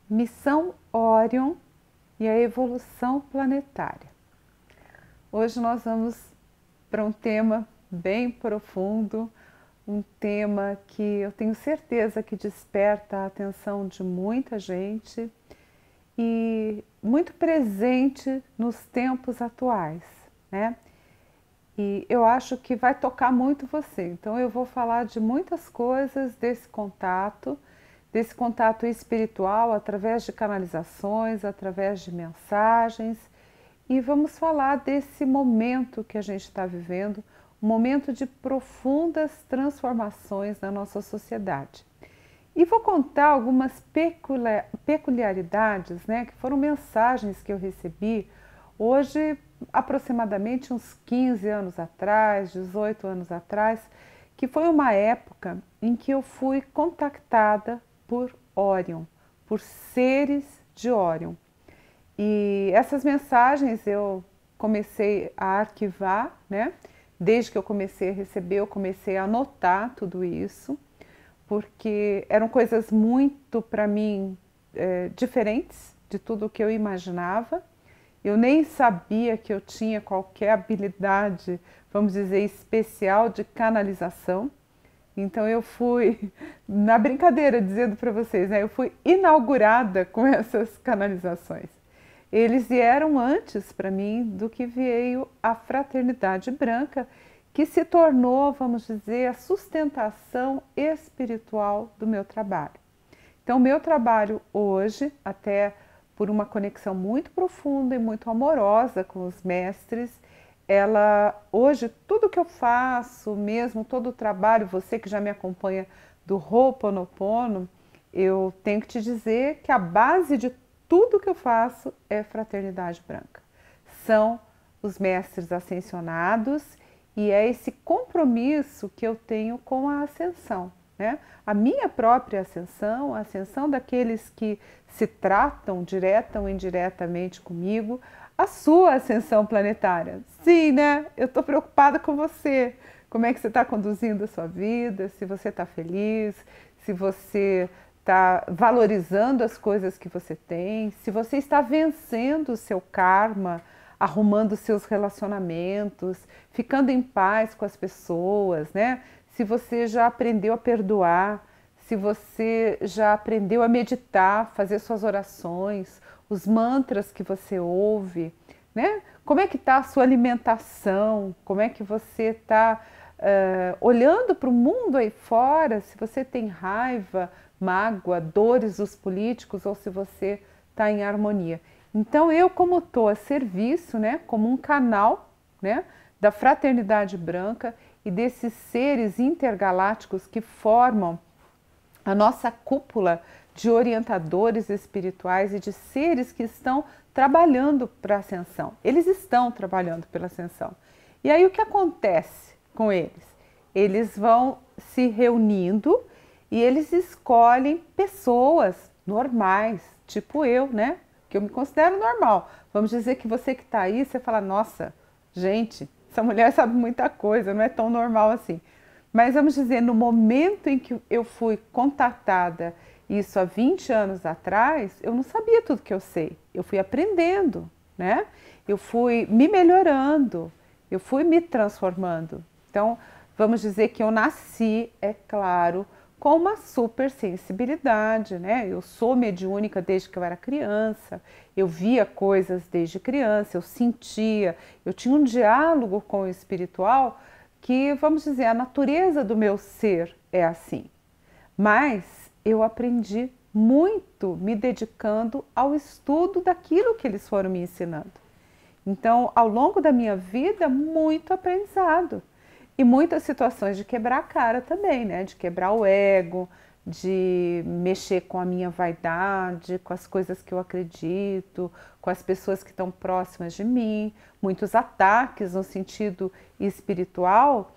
Missão Orion e a evolução planetária. Hoje nós vamos para um tema bem profundo, um tema que eu tenho certeza que desperta a atenção de muita gente e muito presente nos tempos atuais, né? E eu acho que vai tocar muito você. Então eu vou falar de muitas coisas desse contato espiritual através de canalizações, através de mensagens, e vamos falar desse momento que a gente está vivendo, um momento de profundas transformações na nossa sociedade. E vou contar algumas peculiaridades, né, que foram mensagens que eu recebi hoje, aproximadamente uns 15 anos atrás, 18 anos atrás, que foi uma época em que eu fui contactada por Orion, por seres de Orion. E essas mensagens eu comecei a arquivar, né? Desde que eu comecei a receber, eu comecei a anotar tudo isso, porque eram coisas muito, para mim, diferentes de tudo o que eu imaginava. Eu nem sabia que eu tinha qualquer habilidade, vamos dizer, especial de canalização. Então eu fui, na brincadeira, dizendo para vocês, né, eu fui inaugurada com essas canalizações. Eles vieram antes para mim do que veio a Fraternidade Branca, que se tornou, vamos dizer, a sustentação espiritual do meu trabalho. Então, o meu trabalho hoje, até por uma conexão muito profunda e muito amorosa com os mestres, hoje, tudo que eu faço, mesmo todo o trabalho, você que já me acompanha do Ho'oponopono, eu tenho que te dizer que a base de tudo que eu faço é Fraternidade Branca. São os mestres ascensionados e é esse compromisso que eu tenho com a ascensão, né? A minha própria ascensão, a ascensão daqueles que se tratam direta ou indiretamente comigo, a sua ascensão planetária. Sim, né? Eu estou preocupada com você. Como é que você está conduzindo a sua vida? Se você está feliz, se você está valorizando as coisas que você tem, se você está vencendo o seu karma, arrumando seus relacionamentos, ficando em paz com as pessoas, né? Se você já aprendeu a perdoar, se você já aprendeu a meditar, fazer suas orações, os mantras que você ouve, né? Como é que está a sua alimentação? Como é que você está olhando para o mundo aí fora? Se você tem raiva, mágoa, dores dos políticos ou se você está em harmonia. Então eu, como estou a serviço, né, como um canal, né, da Fraternidade Branca e desses seres intergalácticos que formam a nossa cúpula de orientadores espirituais e de seres que estão trabalhando para a ascensão. Eles estão trabalhando pela ascensão. E aí o que acontece com eles? Eles vão se reunindo e eles escolhem pessoas normais, tipo eu, né? Que eu me considero normal. Vamos dizer que você que está aí, você fala, nossa, gente, essa mulher sabe muita coisa, não é tão normal assim. Mas vamos dizer, no momento em que eu fui contatada, isso há 20 anos atrás, eu não sabia tudo que eu sei. Eu fui aprendendo, né? Eu fui me melhorando, eu fui me transformando. Então, vamos dizer que eu nasci, é claro, com uma super sensibilidade, né? Eu sou mediúnica desde que eu era criança, eu via coisas desde criança, eu sentia, eu tinha um diálogo com o espiritual que, vamos dizer, a natureza do meu ser é assim. Mas eu aprendi muito me dedicando ao estudo daquilo que eles foram me ensinando. Então, ao longo da minha vida, muito aprendizado. E muitas situações de quebrar a cara também, né? De quebrar o ego, de mexer com a minha vaidade, com as coisas que eu acredito, com as pessoas que estão próximas de mim. Muitos ataques no sentido espiritual,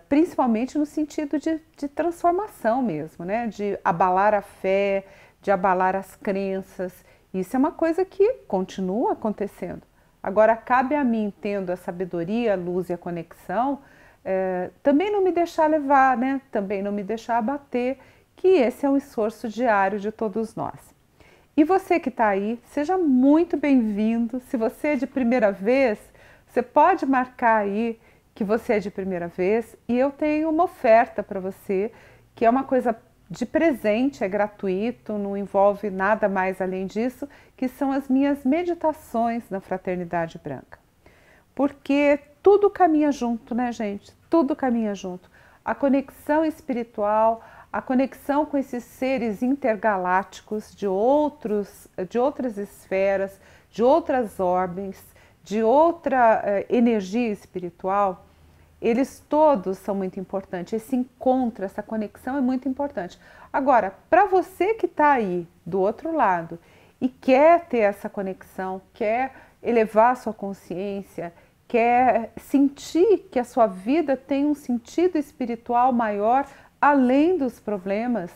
principalmente no sentido de transformação mesmo, né? De abalar a fé, de abalar as crenças. Isso é uma coisa que continua acontecendo. Agora, cabe a mim, tendo a sabedoria, a luz e a conexão, também não me deixar levar, né? Também não me deixar abater, que esse é um esforço diário de todos nós. E você que está aí, seja muito bem-vindo. Se você é de primeira vez, você pode marcar aí que você é de primeira vez e eu tenho uma oferta para você, que é uma coisa de presente, é gratuito, não envolve nada mais além disso, que são as minhas meditações na Fraternidade Branca. Porque tudo caminha junto, né, gente? Tudo caminha junto. A conexão espiritual, a conexão com esses seres intergalácticos de outras esferas, de outras ordens, de outra energia espiritual, eles todos são muito importantes. Esse encontro, essa conexão é muito importante. Agora, para você que está aí do outro lado e quer ter essa conexão, quer elevar a sua consciência, quer sentir que a sua vida tem um sentido espiritual maior além dos problemas,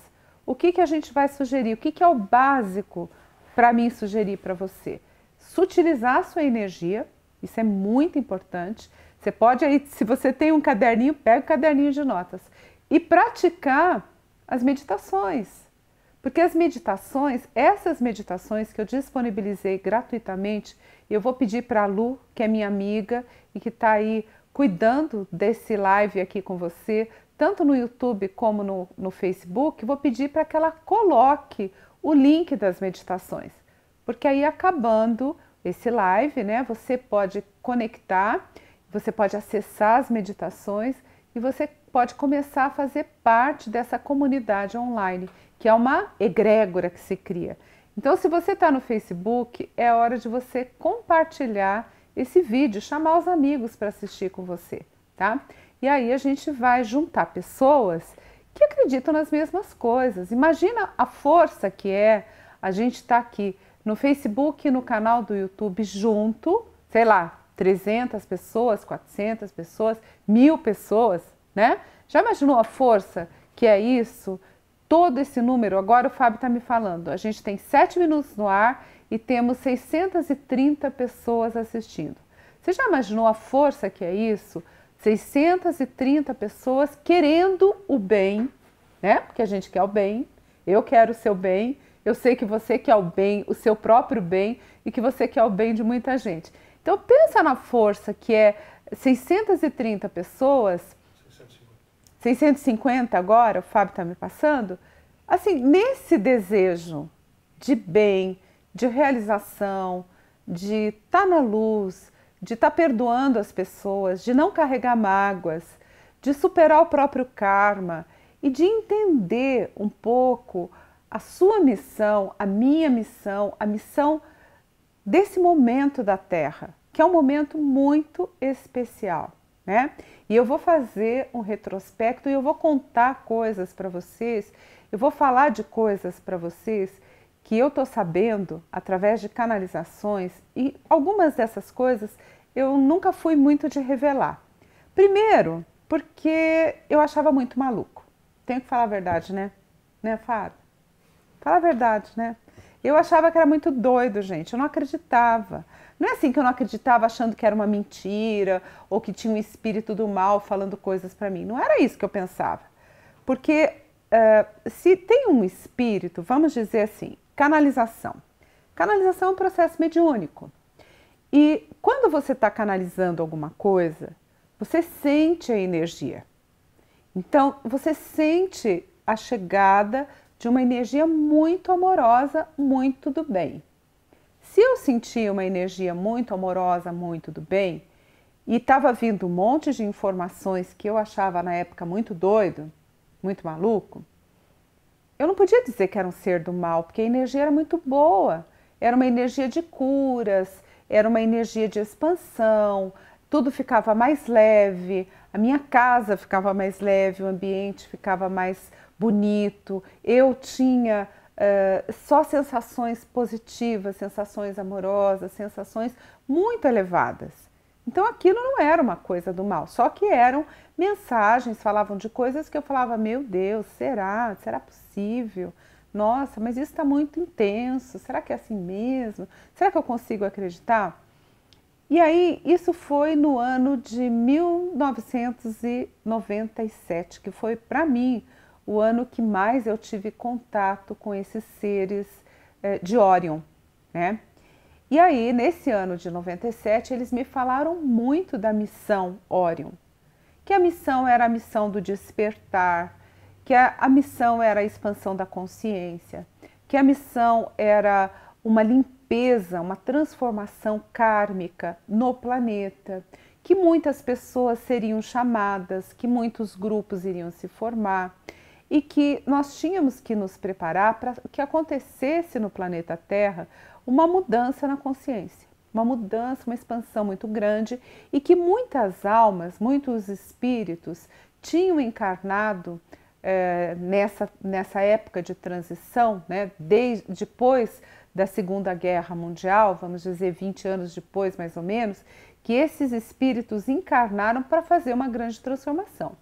o que a gente vai sugerir? O que é o básico para mim sugerir para você? Sutilizar a sua energia, isso é muito importante. Você pode aí, se você tem um caderninho, pega o caderninho de notas e praticar as meditações. Porque as meditações, essas meditações que eu disponibilizei gratuitamente, eu vou pedir para a Lu, que é minha amiga e que está aí cuidando desse live aqui com você, tanto no YouTube como no Facebook, vou pedir para que ela coloque o link das meditações. Porque aí acabando esse live, né, você pode conectar, você pode acessar as meditações e você pode começar a fazer parte dessa comunidade online, que é uma egrégora que se cria. Então, se você está no Facebook, é hora de você compartilhar esse vídeo, chamar os amigos para assistir com você, tá? E aí a gente vai juntar pessoas que acreditam nas mesmas coisas. Imagina a força que é a gente estar aqui no Facebook e no canal do YouTube junto, sei lá, 300 pessoas, 400 pessoas, 1000 pessoas, né? Já imaginou a força que é isso? Todo esse número, agora o Fábio está me falando, a gente tem 7 minutos no ar e temos 630 pessoas assistindo. Você já imaginou a força que é isso? 630 pessoas querendo o bem, né? Porque a gente quer o bem, eu quero o seu bem, eu sei que você quer o bem, o seu próprio bem e que você quer o bem de muita gente. Então pensa na força que é 630 pessoas, 650 agora, o Fábio está me passando, assim, nesse desejo de bem, de realização, de estar na luz, de estar perdoando as pessoas, de não carregar mágoas, de superar o próprio karma e de entender um pouco a sua missão, a minha missão, a missão desse momento da Terra, que é um momento muito especial, né? E eu vou fazer um retrospecto e eu vou contar coisas para vocês, eu vou falar de coisas para vocês que eu estou sabendo através de canalizações e algumas dessas coisas eu nunca fui muito de revelar. Primeiro, porque eu achava muito maluco. Tenho que falar a verdade, né? Né, Fábio? Fala a verdade, né? Eu achava que era muito doido, gente. Eu não acreditava. Não é assim que eu não acreditava achando que era uma mentira ou que tinha um espírito do mal falando coisas para mim. Não era isso que eu pensava. Porque se tem um espírito, vamos dizer assim, canalização. Canalização é um processo mediúnico. E quando você está canalizando alguma coisa, você sente a energia. Então, você sente a chegada de uma energia muito amorosa, muito do bem. Se eu sentia uma energia muito amorosa, muito do bem, e estava vindo um monte de informações que eu achava na época muito doido, muito maluco, eu não podia dizer que era um ser do mal, porque a energia era muito boa. Era uma energia de curas, era uma energia de expansão, tudo ficava mais leve, a minha casa ficava mais leve, o ambiente ficava mais bonito, eu tinha só sensações positivas, sensações amorosas, sensações muito elevadas. Então aquilo não era uma coisa do mal, só que eram mensagens, falavam de coisas que eu falava, meu Deus, será? Será possível? Nossa, mas isso está muito intenso, será que é assim mesmo? Será que eu consigo acreditar? E aí, isso foi no ano de 1997, que foi para mim o ano que mais eu tive contato com esses seres de Órion, né? E aí, nesse ano de 97, eles me falaram muito da missão Órion, que a missão era a missão do despertar, que a missão era a expansão da consciência, que a missão era uma limpeza, uma transformação kármica no planeta, que muitas pessoas seriam chamadas, que muitos grupos iriam se formar e que nós tínhamos que nos preparar para que acontecesse no planeta Terra uma mudança na consciência, uma mudança, uma expansão muito grande e que muitas almas, muitos espíritos tinham encarnado nessa época de transição, né, depois da Segunda Guerra Mundial, vamos dizer 20 anos depois mais ou menos, que esses espíritos encarnaram para fazer uma grande transformação.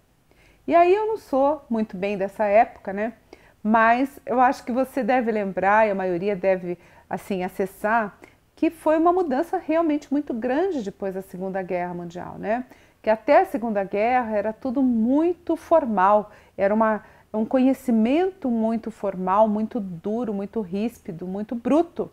E aí eu não sou muito bem dessa época, né? Mas eu acho que você deve lembrar, e a maioria deve assim acessar, que foi uma mudança realmente muito grande depois da Segunda Guerra Mundial, né? Que até a Segunda Guerra era tudo muito formal, era um conhecimento muito formal, muito duro, muito ríspido, muito bruto.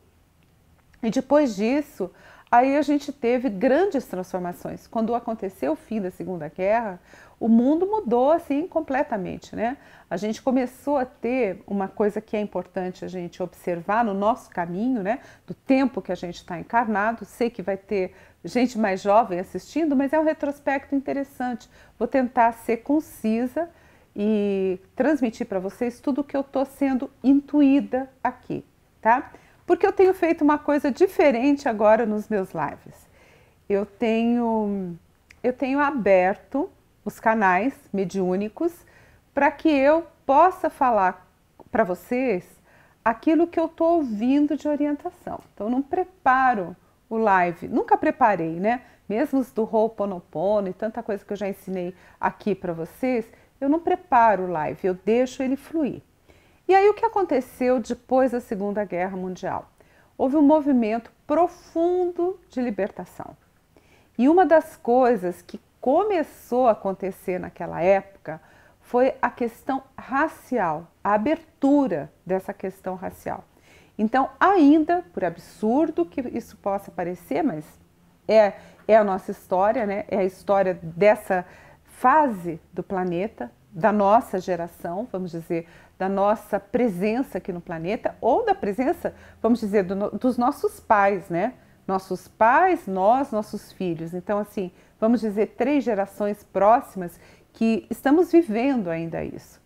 E depois disso, aí a gente teve grandes transformações. Quando aconteceu o fim da Segunda Guerra, o mundo mudou assim completamente, né? A gente começou a ter uma coisa que é importante a gente observar no nosso caminho, né? Do tempo que a gente está encarnado. Sei que vai ter gente mais jovem assistindo, mas é um retrospecto interessante. Vou tentar ser concisa e transmitir para vocês tudo o que eu estou sendo intuída aqui, tá? Porque eu tenho feito uma coisa diferente agora nos meus lives. Eu tenho aberto os canais mediúnicos para que eu possa falar para vocês aquilo que eu estou ouvindo de orientação. Então, eu não preparo o live, nunca preparei, né? Mesmo os do Ho'oponopono e tanta coisa que eu já ensinei aqui para vocês, eu não preparo o live, eu deixo ele fluir. E aí o que aconteceu depois da Segunda Guerra Mundial? Houve um movimento profundo de libertação. E uma das coisas que começou a acontecer naquela época foi a questão racial, a abertura dessa questão racial. Então, ainda, por absurdo que isso possa parecer, mas é a nossa história, né? É a história dessa fase do planeta, da nossa geração, vamos dizer, da nossa presença aqui no planeta, ou da presença, vamos dizer, dos nossos pais, né? Nossos pais, nós, nossos filhos. Então, assim, vamos dizer, 3 gerações próximas que estamos vivendo ainda isso,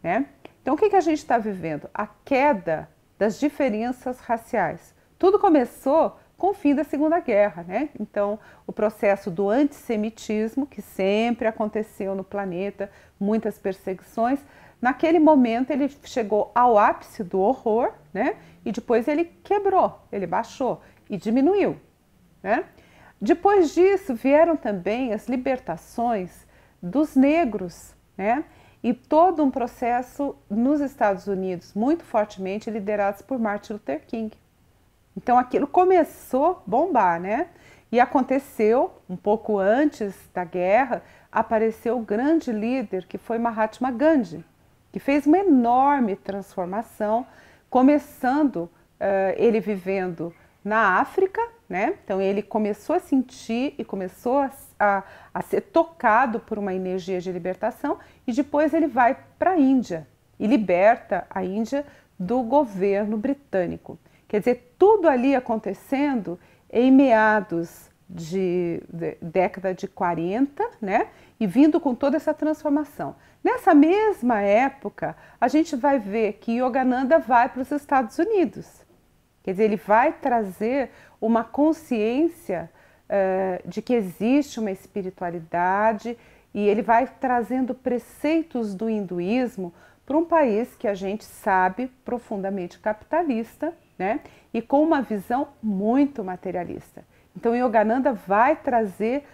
né? Então, o que a gente está vivendo? A queda das diferenças raciais. Tudo começou com o fim da Segunda Guerra, né? Então, o processo do antissemitismo, que sempre aconteceu no planeta, muitas perseguições, naquele momento ele chegou ao ápice do horror, né? E depois ele quebrou, ele baixou e diminuiu, né? Depois disso vieram também as libertações dos negros, né? E todo um processo nos Estados Unidos, muito fortemente liderados por Martin Luther King. Então aquilo começou a bombar, né? E aconteceu, um pouco antes da guerra, apareceu o grande líder que foi Mahatma Gandhi, que fez uma enorme transformação, começando ele vivendo na África, né? Então ele começou a sentir e começou a ser tocado por uma energia de libertação e depois ele vai para a Índia e liberta a Índia do governo britânico. Quer dizer, tudo ali acontecendo em meados de década de 40, né? E vindo com toda essa transformação. Nessa mesma época, a gente vai ver que Yogananda vai para os Estados Unidos. Quer dizer, ele vai trazer uma consciência de que existe uma espiritualidade e ele vai trazendo preceitos do hinduísmo para um país que a gente sabe profundamente capitalista, né? E com uma visão muito materialista. Então, Yogananda vai trazer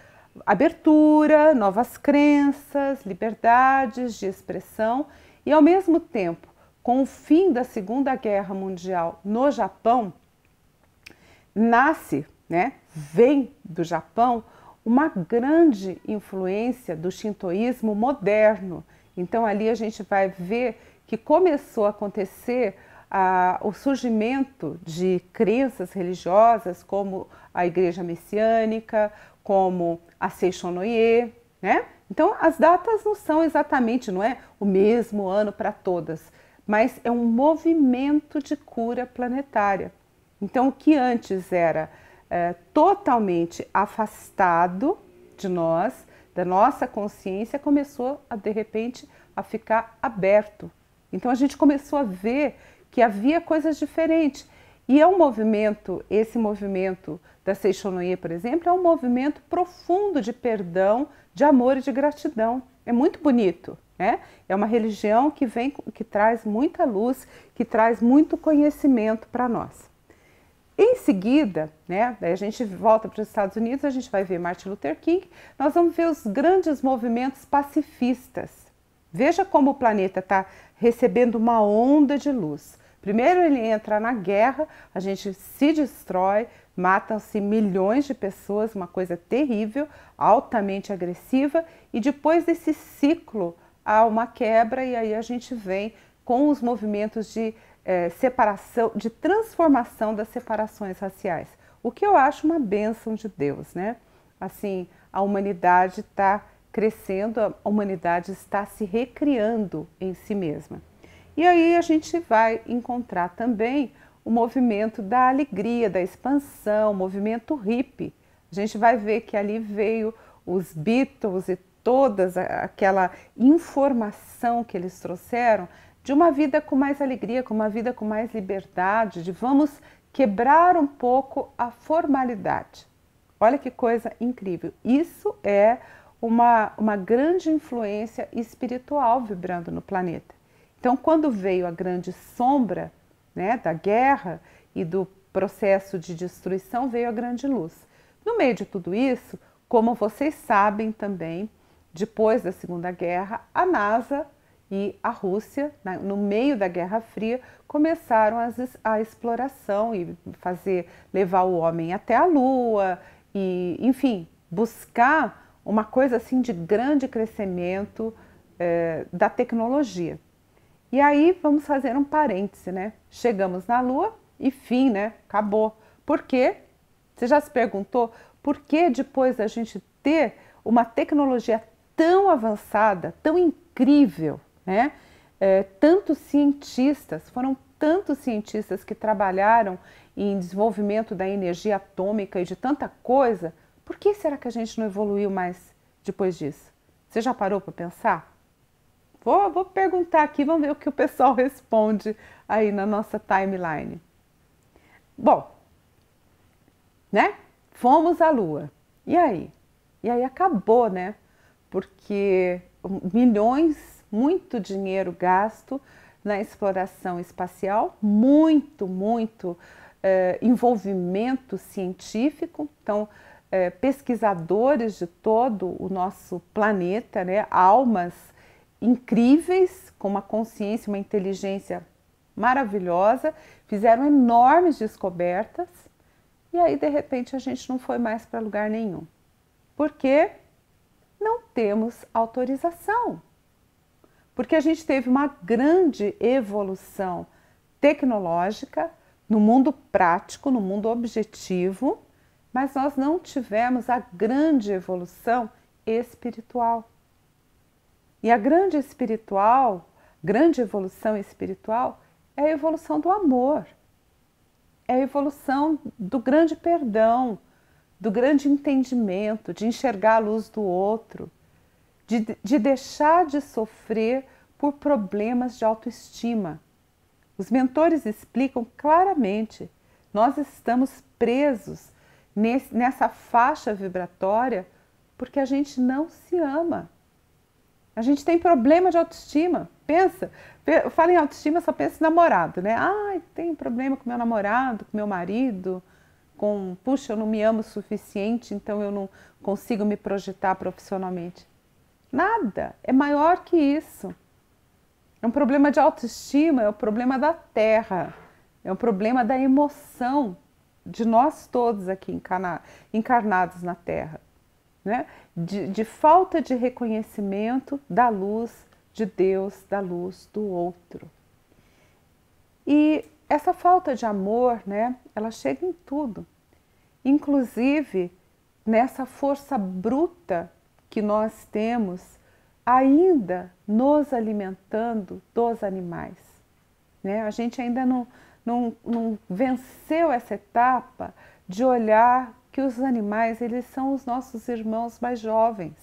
abertura, novas crenças, liberdades de expressão e, ao mesmo tempo, com o fim da Segunda Guerra Mundial no Japão, nasce, né, vem do Japão, uma grande influência do shintoísmo moderno. Então, ali a gente vai ver que começou a acontecer o surgimento de crenças religiosas como a Igreja Messiânica, como a Seishonoye, né? Então as datas não são exatamente, não é o mesmo ano para todas, mas é um movimento de cura planetária. Então o que antes era totalmente afastado de nós, da nossa consciência, começou a de repente a ficar aberto. Então a gente começou a ver que havia coisas diferentes. E é um movimento, esse movimento da Seishonoye, por exemplo, é um movimento profundo de perdão, de amor e de gratidão. É muito bonito, né? É uma religião que traz muita luz, que traz muito conhecimento para nós. Em seguida, né, daí a gente volta para os Estados Unidos, a gente vai ver Martin Luther King, nós vamos ver os grandes movimentos pacifistas. Veja como o planeta está recebendo uma onda de luz. Primeiro ele entra na guerra, a gente se destrói, matam-se milhões de pessoas, uma coisa terrível, altamente agressiva, e depois desse ciclo há uma quebra e aí a gente vem com os movimentos de separação, de transformação das separações raciais. O que eu acho uma bênção de Deus, né? Assim, a humanidade está crescendo, a humanidade está se recriando em si mesma. E aí a gente vai encontrar também o movimento da alegria, da expansão, o movimento hippie. A gente vai ver que ali veio os Beatles e toda aquela informação que eles trouxeram de uma vida com mais alegria, com uma vida com mais liberdade, de vamos quebrar um pouco a formalidade. Olha que coisa incrível. Isso é uma grande influência espiritual vibrando no planeta. Então, quando veio a grande sombra, né, da guerra e do processo de destruição, veio a grande luz. No meio de tudo isso, como vocês sabem também, depois da Segunda Guerra, a NASA e a Rússia, no meio da Guerra Fria, começaram a exploração e levar o homem até a Lua e, enfim, buscar uma coisa assim de grande crescimento da tecnologia. E aí vamos fazer um parêntese, né? Chegamos na Lua e fim, né? Acabou. Por quê? Você já se perguntou por que depois da gente ter uma tecnologia tão avançada, tão incrível, né? Foram tantos cientistas que trabalharam em desenvolvimento da energia atômica e de tanta coisa, por que será que a gente não evoluiu mais depois disso? Você já parou para pensar? Vou perguntar aqui, vamos ver o que o pessoal responde aí na nossa timeline. Bom, né? Fomos à Lua. E aí? E aí acabou, né? Porque milhões, muito dinheiro gasto na exploração espacial, muito envolvimento científico. Então, pesquisadores de todo o nosso planeta, né? Almas incríveis, com uma consciência, uma inteligência maravilhosa, fizeram enormes descobertas e aí de repente a gente não foi mais para lugar nenhum. Por quê? Não temos autorização. Porque a gente teve uma grande evolução tecnológica no mundo prático, no mundo objetivo, mas nós não tivemos a grande evolução espiritual. E a grande evolução espiritual é a evolução do amor, é a evolução do grande perdão, do grande entendimento, de enxergar a luz do outro, de deixar de sofrer por problemas de autoestima. Os mentores explicam claramente, nós estamos presos nessa faixa vibratória porque a gente não se ama. A gente tem problema de autoestima. Fala em autoestima, só pensa em namorado, né? Ai, tenho problema com meu namorado, com meu marido, puxa, eu não me amo o suficiente, então eu não consigo me projetar profissionalmente. Nada, é maior que isso. É um problema de autoestima, é um problema da Terra, é um problema da emoção de nós todos aqui encarnados na Terra. Né? De falta de reconhecimento da luz de Deus, da luz do outro. E essa falta de amor, né, ela chega em tudo, inclusive nessa força bruta que nós temos ainda nos alimentando dos animais, né? A gente ainda não venceu essa etapa de olhar que os animais, eles são os nossos irmãos mais jovens.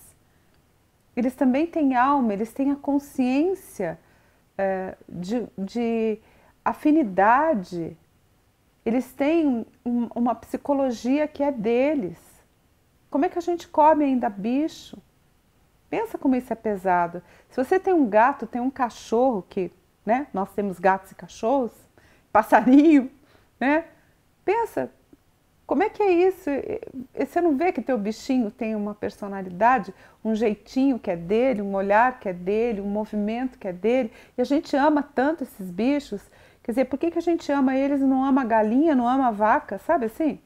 Eles também têm alma, eles têm a consciência de afinidade, eles têm uma psicologia que é deles. Como é que a gente come ainda bicho? Pensa como isso é pesado. Se você tem um gato, tem um cachorro, que, né, nós temos gatos e cachorros, passarinho, né? Pensa, como é que é isso? Você não vê que teu bichinho tem uma personalidade, um jeitinho que é dele, um olhar que é dele, um movimento que é dele, e a gente ama tanto esses bichos. Quer dizer, por que a gente ama eles e não ama a galinha, não ama a vaca, sabe assim?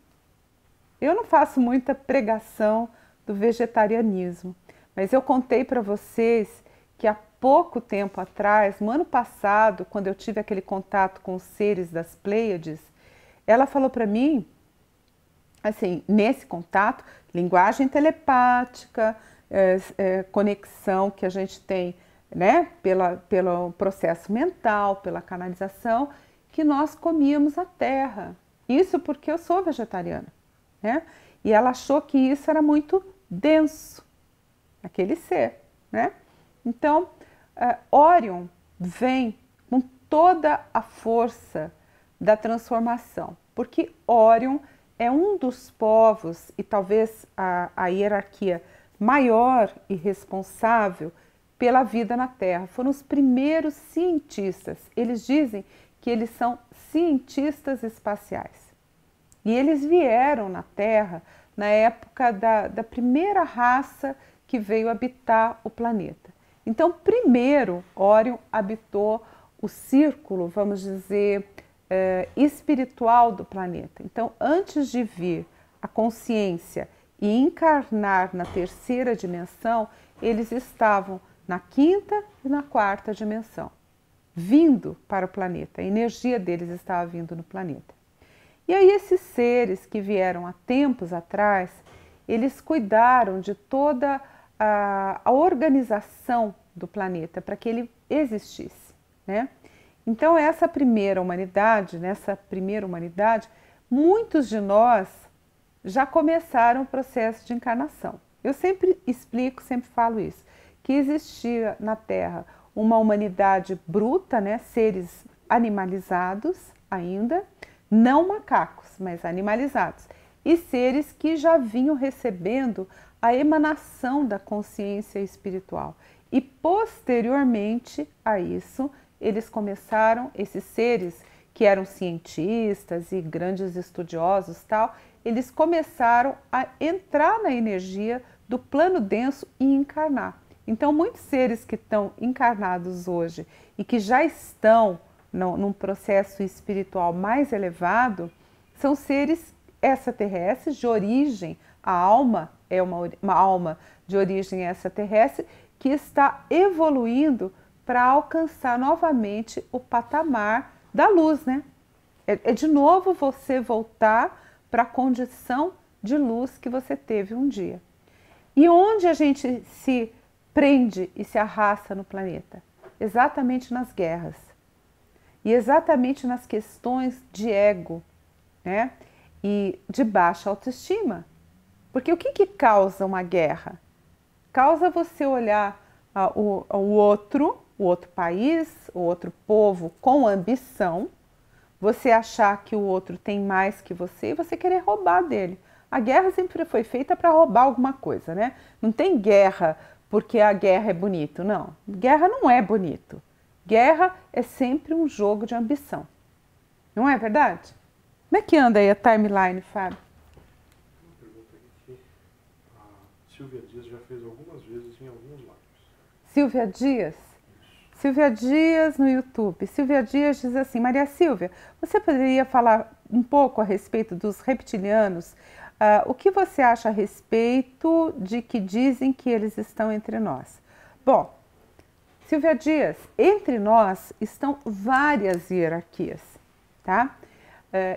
Eu não faço muita pregação do vegetarianismo, mas eu contei para vocês que há pouco tempo atrás, no ano passado, quando eu tive aquele contato com os seres das Pleiades, ela falou para mim, assim, nesse contato, linguagem telepática, conexão que a gente tem, né, pelo processo mental, pela canalização, que nós comíamos a terra. Isso porque eu sou vegetariana, né? E ela achou que isso era muito denso, aquele ser, né? Então, Orion vem com toda a força da transformação, porque Orion é um dos povos, e talvez a hierarquia maior e responsável pela vida na Terra. Foram os primeiros cientistas. Eles dizem que eles são cientistas espaciais. E eles vieram na Terra na época da primeira raça que veio habitar o planeta. Então, primeiro, Orion habitou o círculo, vamos dizer, espiritual do planeta. Então, antes de vir a consciência e encarnar na terceira dimensão, eles estavam na quinta e na quarta dimensão, vindo para o planeta. A energia deles estava vindo no planeta. E aí esses seres que vieram há tempos atrás, eles cuidaram de toda a organização do planeta para que ele existisse, né? Então nessa primeira humanidade, muitos de nós já começaram o processo de encarnação. Eu sempre explico, sempre falo isso, que existia na Terra uma humanidade bruta, né? Seres animalizados ainda, não macacos, mas animalizados, e seres que já vinham recebendo a emanação da consciência espiritual. E posteriormente a isso, eles começaram, esses seres que eram cientistas e grandes estudiosos, tal, eles começaram a entrar na energia do plano denso e encarnar. Então, muitos seres que estão encarnados hoje e que já estão num processo espiritual mais elevado, são seres extraterrestres de origem, a alma é uma alma de origem extraterrestre que está evoluindo para alcançar novamente o patamar da luz, né? É de novo você voltar para a condição de luz que você teve um dia. E onde a gente se prende e se arrasta no planeta? Exatamente nas guerras. E exatamente nas questões de ego, né? E de baixa autoestima. Porque o que causa uma guerra? Causa você olhar o outro país, o outro povo com ambição, você achar que o outro tem mais que você e você querer roubar dele. A guerra sempre foi feita para roubar alguma coisa, né? Não tem guerra porque a guerra é bonito, não. Guerra não é bonito. Guerra é sempre um jogo de ambição. Não é verdade? Como é que anda aí a timeline, Fábio? Uma pergunta aqui que a Silvia Dias já fez algumas vezes em alguns lives. Silvia Dias? Silvia Dias no YouTube. Silvia Dias diz assim: Maria Silvia, você poderia falar um pouco a respeito dos reptilianos? O que você acha a respeito de que dizem que eles estão entre nós? Bom, Silvia Dias, entre nós estão várias hierarquias, tá?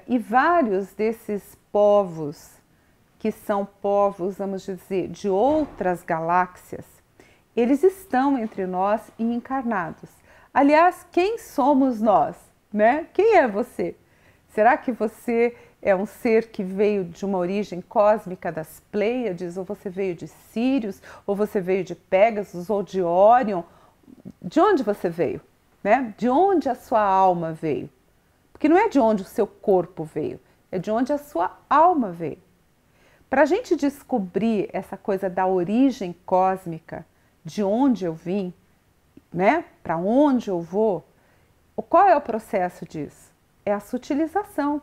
E vários desses povos, que são povos, vamos dizer, de outras galáxias, eles estão entre nós e encarnados. Aliás, quem somos nós, né? Quem é você? Será que você é um ser que veio de uma origem cósmica das Pleiades, ou você veio de Sírios, ou você veio de Pégasus, ou de Órion? De onde você veio, né? De onde a sua alma veio? Porque não é de onde o seu corpo veio, é de onde a sua alma veio. Para a gente descobrir essa coisa da origem cósmica, de onde eu vim, né? Para onde eu vou, qual é o processo disso? É a sutilização.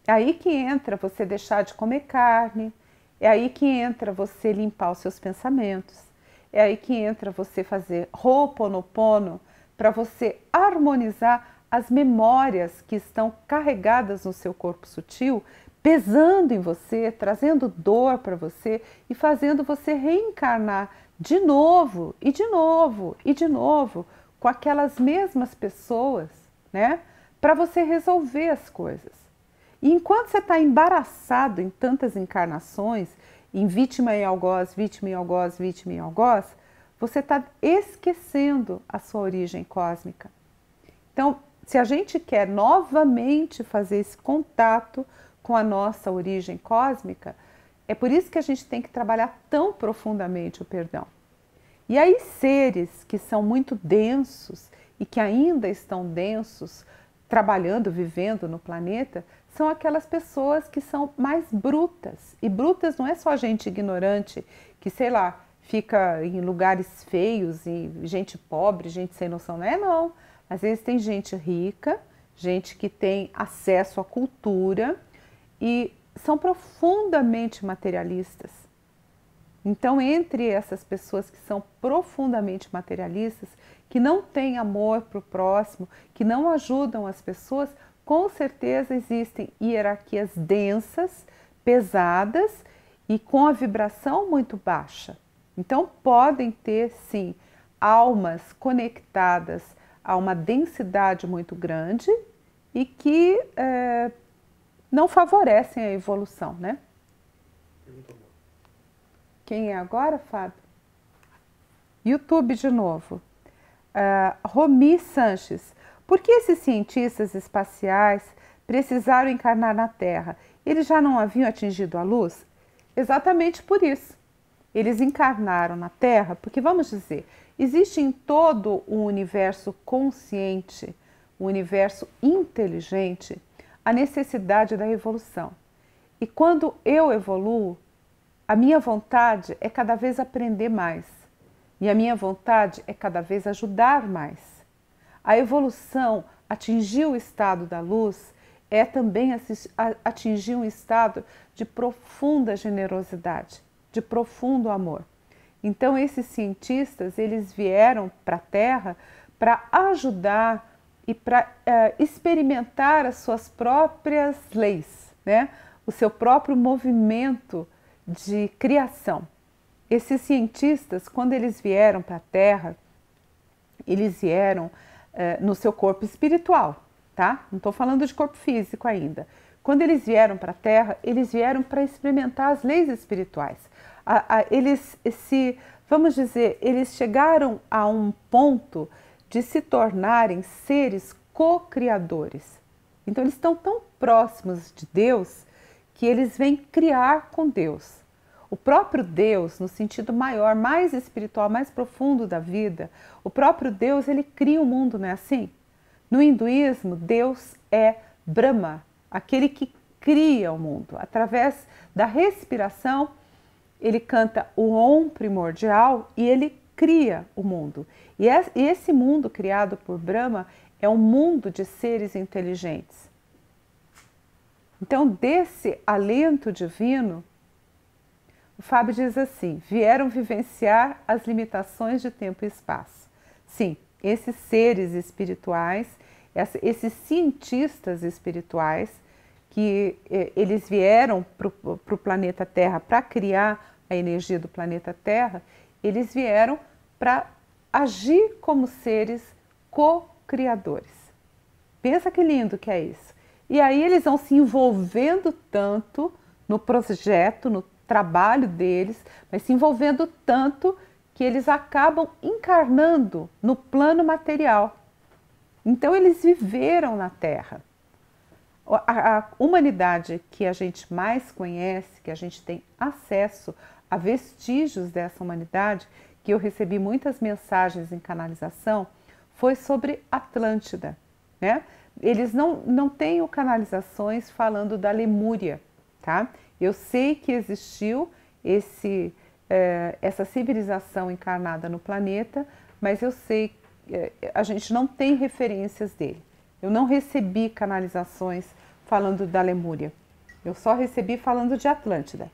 É aí que entra você deixar de comer carne, é aí que entra você limpar os seus pensamentos, é aí que entra você fazer Ho'oponopono para você harmonizar as memórias que estão carregadas no seu corpo sutil, pesando em você, trazendo dor para você e fazendo você reencarnar de novo e de novo e de novo com aquelas mesmas pessoas, né? Para você resolver as coisas. E enquanto você está embaraçado em tantas encarnações, em vítima e algoz, vítima e algoz, vítima e algoz, você está esquecendo a sua origem cósmica. Então, se a gente quer novamente fazer esse contato com a nossa origem cósmica, é por isso que a gente tem que trabalhar tão profundamente o perdão. E aí, seres que são muito densos e que ainda estão densos, trabalhando, vivendo no planeta, são aquelas pessoas que são mais brutas. E brutas não é só gente ignorante que, sei lá, fica em lugares feios e gente pobre, gente sem noção. Não é, não. Às vezes tem gente rica, gente que tem acesso à cultura e são profundamente materialistas. Então, entre essas pessoas que são profundamente materialistas, que não têm amor para o próximo, que não ajudam as pessoas, com certeza existem hierarquias densas, pesadas e com a vibração muito baixa. Então, podem ter, sim, almas conectadas a uma densidade muito grande e que não favorecem a evolução, né? Quem é agora, Fábio? YouTube de novo. Romi Sanches. Por que esses cientistas espaciais precisaram encarnar na Terra? Eles já não haviam atingido a luz? Exatamente por isso. Eles encarnaram na Terra porque, vamos dizer, existe em todo o universo consciente, o universo inteligente, a necessidade da evolução. E quando eu evoluo, a minha vontade é cada vez aprender mais. E a minha vontade é cada vez ajudar mais. A evolução, atingir o estado da luz, é também atingir um estado de profunda generosidade, de profundo amor. Então, esses cientistas, eles vieram para a Terra para ajudar e para experimentar as suas próprias leis, né? O seu próprio movimento de criação. Esses cientistas, quando eles vieram para a Terra, eles vieram no seu corpo espiritual, tá? Não estou falando de corpo físico ainda. Quando eles vieram para a Terra, eles vieram para experimentar as leis espirituais. Vamos dizer, eles chegaram a um ponto de se tornarem seres co-criadores. Então, eles estão tão próximos de Deus que eles vêm criar com Deus. O próprio Deus, no sentido maior, mais espiritual, mais profundo da vida, o próprio Deus, ele cria o mundo, não é assim? No hinduísmo, Deus é Brahma, aquele que cria o mundo. Através da respiração, ele canta o Om primordial e ele cria o mundo. E esse mundo criado por Brahma é um mundo de seres inteligentes. Então, desse alento divino, o Fábio diz assim: vieram vivenciar as limitações de tempo e espaço. Sim, esses seres espirituais, esses cientistas espirituais, que eles vieram para o planeta Terra para criar a energia do planeta Terra, eles vieram para agir como seres co-criadores. Pensa que lindo que é isso. E aí eles vão se envolvendo tanto no projeto, no trabalho deles, mas se envolvendo tanto que eles acabam encarnando no plano material. Então eles viveram na Terra. A humanidade que a gente mais conhece, que a gente tem acesso a vestígios dessa humanidade, que eu recebi muitas mensagens em canalização, foi sobre Atlântida, né? Eles não têm canalizações falando da Lemúria, tá? Eu sei que existiu essa civilização encarnada no planeta, mas eu sei que a gente não tem referências dele. Eu não recebi canalizações falando da Lemúria. Eu só recebi falando de Atlântida.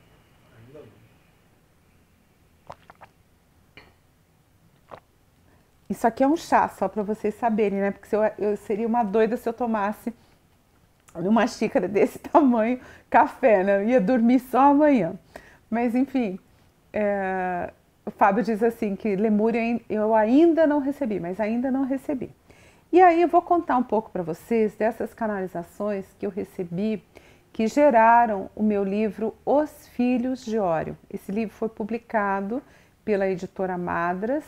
Isso aqui é um chá, só para vocês saberem, né? Porque eu seria uma doida se eu tomasse uma xícara desse tamanho café, né? Eu ia dormir só amanhã. Mas, enfim, o Fábio diz assim que Lemúria eu ainda não recebi, mas ainda não recebi. E aí eu vou contar um pouco para vocês dessas canalizações que eu recebi, que geraram o meu livro Os Filhos de Órion. Esse livro foi publicado pela editora Madras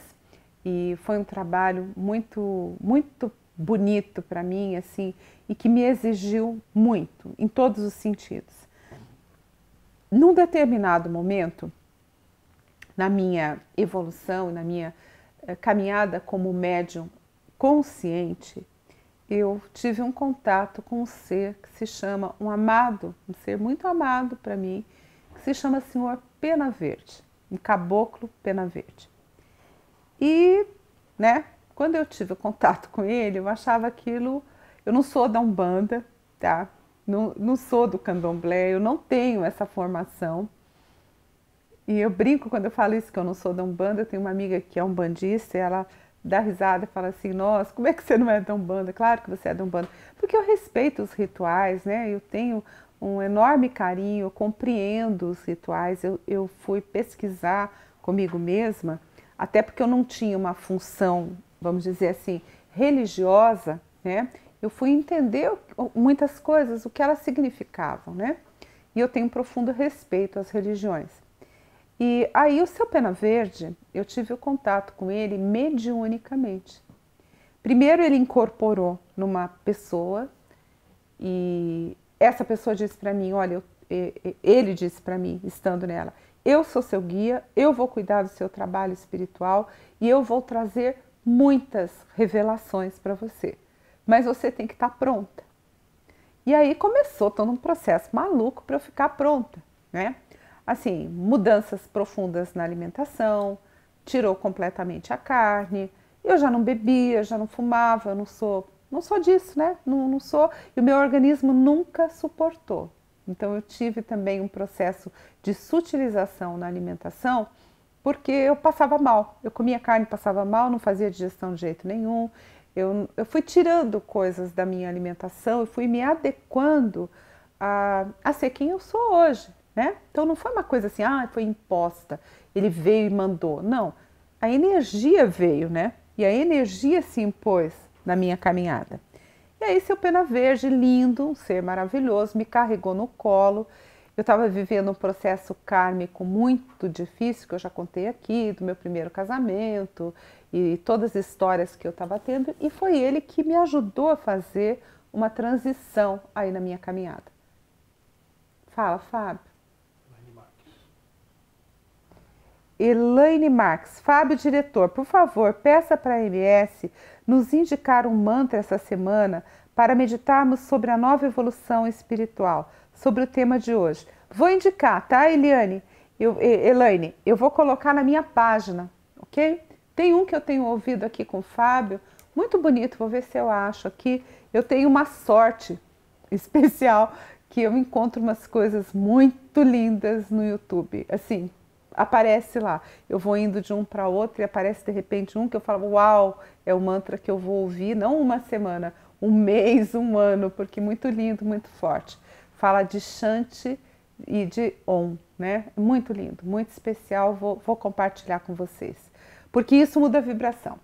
e foi um trabalho muito, muito bonito para mim, assim, e que me exigiu muito, em todos os sentidos. Num determinado momento, na minha evolução, na minha caminhada como médium consciente, eu tive um contato com um ser que se chama, um ser muito amado para mim, que se chama Senhor Pena Verde, um caboclo Pena Verde. E, né, quando eu tive contato com ele, eu achava aquilo, eu não sou da Umbanda, tá? Não sou do Candomblé, eu não tenho essa formação. E eu brinco quando eu falo isso, que eu não sou da Umbanda. Eu tenho uma amiga que é umbandista e ela dá risada e fala assim, nossa, como é que você não é da Umbanda? Claro que você é da Umbanda. Porque eu respeito os rituais, né? Eu tenho um enorme carinho, eu compreendo os rituais. Eu fui pesquisar comigo mesma, até porque eu não tinha uma função, vamos dizer assim, religiosa, né? Eu fui entender muitas coisas, o que elas significavam, né? E eu tenho um profundo respeito às religiões. E aí o seu Pena Verde, eu tive o contato com ele mediunicamente. Primeiro ele incorporou numa pessoa e essa pessoa disse para mim, olha, ele disse para mim, estando nela, eu sou seu guia, eu vou cuidar do seu trabalho espiritual e eu vou trazer muitas revelações para você. Mas você tem que estar pronta. E aí começou todo um processo maluco para eu ficar pronta, né? Assim, mudanças profundas na alimentação, tirou completamente a carne, eu já não bebia, já não fumava, eu não sou disso, né? Não sou, e o meu organismo nunca suportou. Então eu tive também um processo de sutilização na alimentação, porque eu passava mal, eu comia carne, passava mal, não fazia digestão de jeito nenhum. Eu fui tirando coisas da minha alimentação e fui me adequando a ser quem eu sou hoje, né? Então não foi uma coisa assim, foi imposta, ele veio e mandou. Não, a energia veio, né? E a energia se impôs na minha caminhada. E aí seu Pena Verde, lindo, um ser maravilhoso, me carregou no colo. Eu estava vivendo um processo kármico muito difícil, que eu já contei aqui, do meu primeiro casamento e todas as histórias que eu estava tendo. E foi ele que me ajudou a fazer uma transição aí na minha caminhada. Fala, Fábio. Elaine Marques. Fábio, diretor, por favor, peça para a MS nos indicar um mantra essa semana para meditarmos sobre a nova evolução espiritual, sobre o tema de hoje. Vou indicar, tá, Elaine? Elaine, eu vou colocar na minha página, ok? Tem um que eu tenho ouvido aqui com o Fábio, muito bonito, vou ver se eu acho aqui. Eu tenho uma sorte especial que eu encontro umas coisas muito lindas no YouTube, assim, aparece lá. Eu vou indo de um para outro e aparece de repente um que eu falo, uau, é o mantra que eu vou ouvir, não uma semana, um mês, um ano, porque muito lindo, muito forte. Fala de Shanti e de Om, né? Muito lindo, muito especial, vou compartilhar com vocês. porque isso muda a vibração.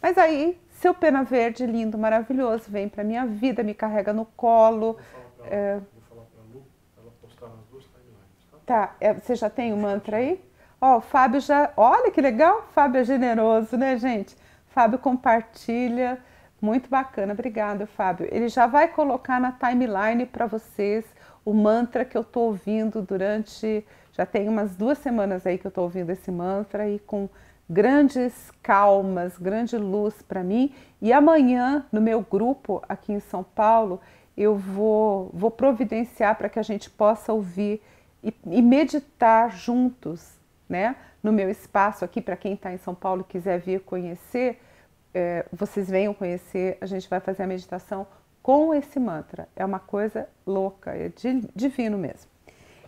Mas aí, seu pena verde, lindo, maravilhoso, vem para minha vida, me carrega no colo. Vou falar para a Lu, ela postar nas duas timelines, tá? Tá, você já tem o mantra aí? Ó, o Fábio já, olha que legal, Fábio é generoso, né, gente? Fábio compartilha, muito bacana, obrigada, Fábio. Ele já vai colocar na timeline para vocês o mantra que eu tô ouvindo durante, já tem umas 2 semanas aí que eu tô ouvindo esse mantra e com grandes calmas, grande luz para mim. E amanhã, no meu grupo aqui em São Paulo, eu vou providenciar para que a gente possa ouvir e meditar juntos, né? No meu espaço aqui, para quem está em São Paulo e quiser vir conhecer, vocês venham conhecer, a gente vai fazer a meditação com esse mantra. É uma coisa louca, é divino mesmo.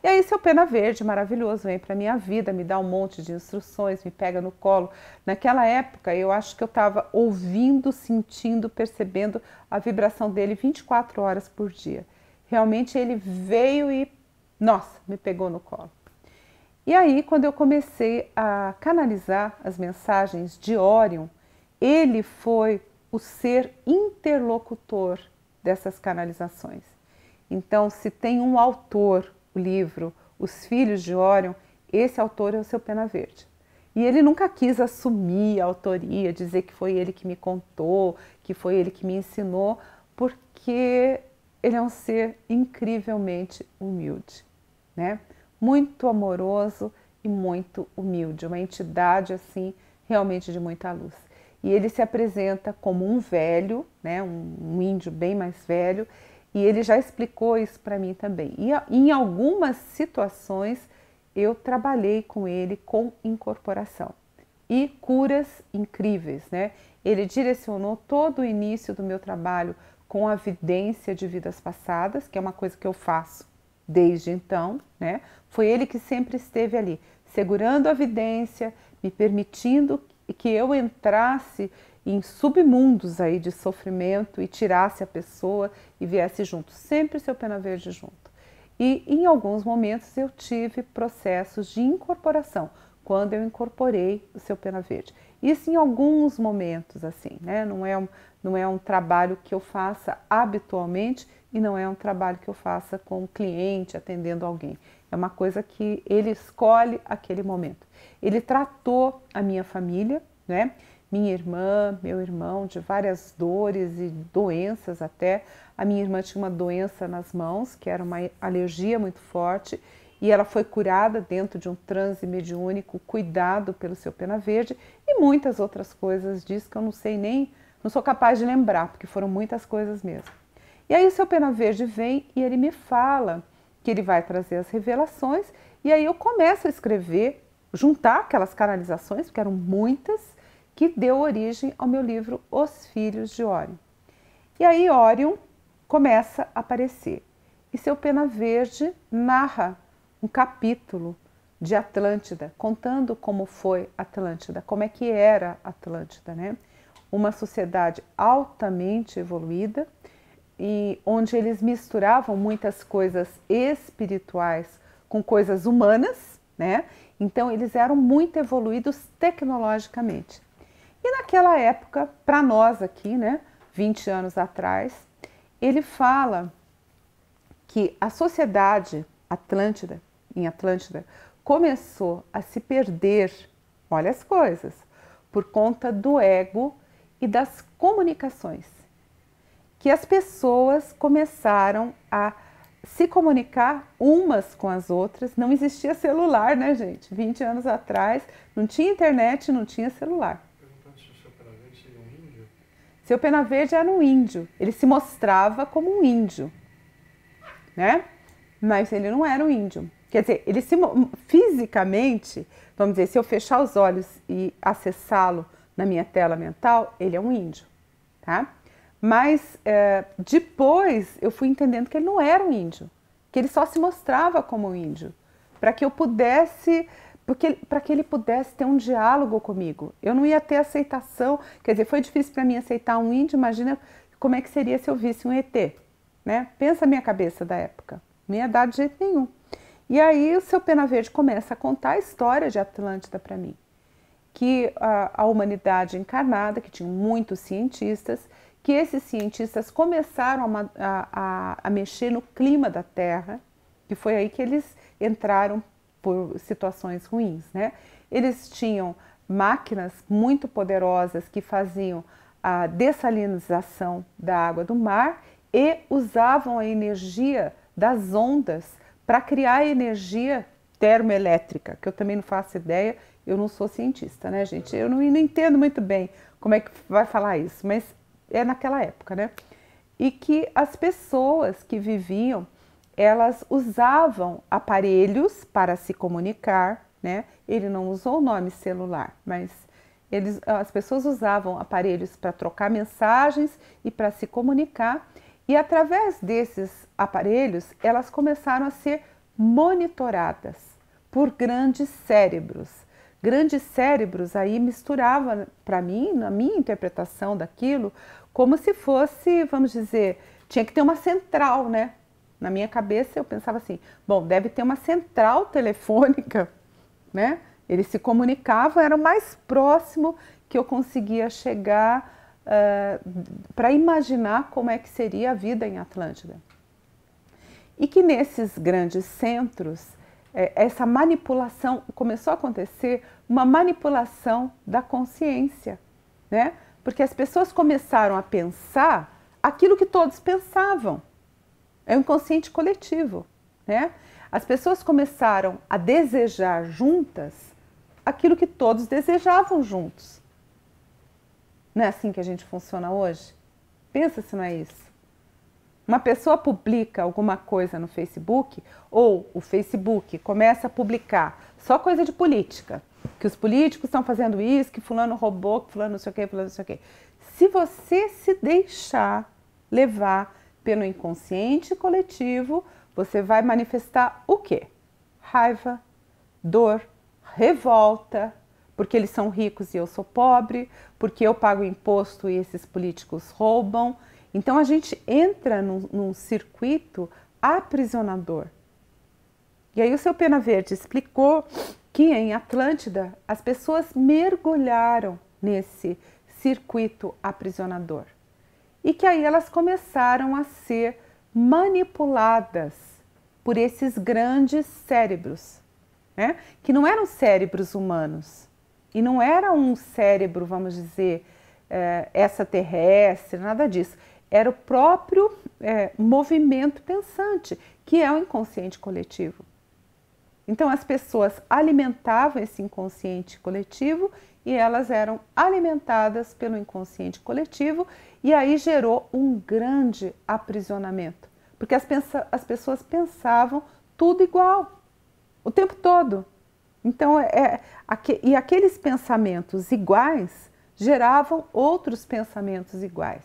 E aí seu pena verde, maravilhoso, vem para minha vida, me dá um monte de instruções, me pega no colo. Naquela época eu acho que eu estava ouvindo, sentindo, percebendo a vibração dele 24 horas por dia. Realmente ele veio e, nossa, me pegou no colo. E aí quando eu comecei a canalizar as mensagens de Orion, ele foi o ser interlocutor dessas canalizações. Então, se tem um autor, o livro Os Filhos de Orion, esse autor é o seu pena verde. E ele nunca quis assumir a autoria, dizer que foi ele que me contou, que foi ele que me ensinou, porque ele é um ser incrivelmente humilde, né? Muito amoroso e muito humilde, uma entidade assim realmente de muita luz. E ele se apresenta como um velho, né, um índio bem mais velho, e ele já explicou isso para mim também. E em algumas situações eu trabalhei com ele com incorporação e curas incríveis, né? Ele direcionou todo o início do meu trabalho com a vidência de vidas passadas, que é uma coisa que eu faço desde então, né? Foi ele que sempre esteve ali, segurando a vidência, me permitindo que eu entrasse em submundos aí de sofrimento e tirasse a pessoa e viesse junto, sempre seu pena verde junto. E em alguns momentos eu tive processos de incorporação, quando eu incorporei o seu pena verde. Isso em alguns momentos, assim, né? Não é um trabalho que eu faça habitualmente e não é um trabalho que eu faça com um cliente, atendendo alguém. É uma coisa que ele escolhe aquele momento. Ele tratou a minha família, né? Minha irmã, meu irmão, de várias dores e doenças até. A minha irmã tinha uma doença nas mãos, que era uma alergia muito forte, e ela foi curada dentro de um transe mediúnico, cuidado pelo seu pena verde, e muitas outras coisas disso que eu não sei nem, não sou capaz de lembrar, porque foram muitas coisas mesmo. E aí o seu pena verde vem e ele me fala que ele vai trazer as revelações, e aí eu começo a escrever, juntar aquelas canalizações, porque eram muitas, que deu origem ao meu livro Os Filhos de Orion. E aí Orion começa a aparecer. E seu pena verde narra um capítulo de Atlântida, contando como foi Atlântida, como é que era Atlântida, né? Uma sociedade altamente evoluída e onde eles misturavam muitas coisas espirituais com coisas humanas, né? Então eles eram muito evoluídos tecnologicamente. E naquela época, para nós aqui, né, 20 anos atrás, ele fala que a sociedade em Atlântida, começou a se perder, olha as coisas, por conta do ego e das comunicações. Que as pessoas começaram a se comunicar umas com as outras, não existia celular, né, gente? 20 anos atrás, não tinha internet, não tinha celular. Se o seu pena verde seria um índio? Seu pena verde era um índio, ele se mostrava como um índio, né? Mas ele não era um índio. Quer dizer, ele fisicamente, vamos dizer, se eu fechar os olhos e acessá-lo na minha tela mental, ele é um índio, tá? Mas depois eu fui entendendo que ele não era um índio, que ele só se mostrava como um índio, para que eu pudesse, para que ele pudesse ter um diálogo comigo. Eu não ia ter aceitação, quer dizer, foi difícil para mim aceitar um índio, imagina como é que seria se eu visse um ET, né? Pensa a minha cabeça da época, não ia dar de jeito nenhum. E aí o seu pena verde começa a contar a história de Atlântida para mim, que a humanidade encarnada, que tinham muitos cientistas, que esses cientistas começaram a mexer no clima da Terra, que foi aí que eles entraram por situações ruins, né? Eles tinham máquinas muito poderosas que faziam a dessalinização da água do mar e usavam a energia das ondas para criar energia termoelétrica, que eu também não faço ideia, eu não sou cientista, né, gente? Eu não entendo muito bem como é que vai falar isso, mas é naquela época, né? E que as pessoas que viviam, elas usavam aparelhos para se comunicar, né? Ele não usou o nome celular, mas as pessoas usavam aparelhos para trocar mensagens e para se comunicar, e através desses aparelhos elas começaram a ser monitoradas por grandes cérebros. Grandes cérebros aí misturava para mim, na minha interpretação daquilo, como se fosse, vamos dizer, tinha que ter uma central, né? Na minha cabeça eu pensava assim, bom, deve ter uma central telefônica, né? Eles se comunicavam, era o mais próximo que eu conseguia chegar para imaginar como é que seria a vida em Atlântida. E que nesses grandes centros, essa manipulação, começou a acontecer uma manipulação da consciência, né? Porque as pessoas começaram a pensar aquilo que todos pensavam. É um inconsciente coletivo, né? As pessoas começaram a desejar juntas aquilo que todos desejavam juntos. Não é assim que a gente funciona hoje? Pensa se não é isso. Uma pessoa publica alguma coisa no Facebook, ou o Facebook começa a publicar só coisa de política, que os políticos estão fazendo isso, que fulano roubou, que fulano não sei o quê, fulano não sei o quê. Se você se deixar levar pelo inconsciente coletivo, você vai manifestar o quê? Raiva, dor, revolta, porque eles são ricos e eu sou pobre, porque eu pago imposto e esses políticos roubam. Então a gente entra num circuito aprisionador. E aí o seu Pena Verde explicou que em Atlântida as pessoas mergulharam nesse circuito aprisionador. E que aí elas começaram a ser manipuladas por esses grandes cérebros, né? Que não eram cérebros humanos. E não era um cérebro, vamos dizer, extraterrestre, nada disso. Era o próprio movimento pensante, que é o inconsciente coletivo. Então as pessoas alimentavam esse inconsciente coletivo e elas eram alimentadas pelo inconsciente coletivo, e aí gerou um grande aprisionamento, porque as pessoas pensavam tudo igual, o tempo todo. Então, e aqueles pensamentos iguais geravam outros pensamentos iguais.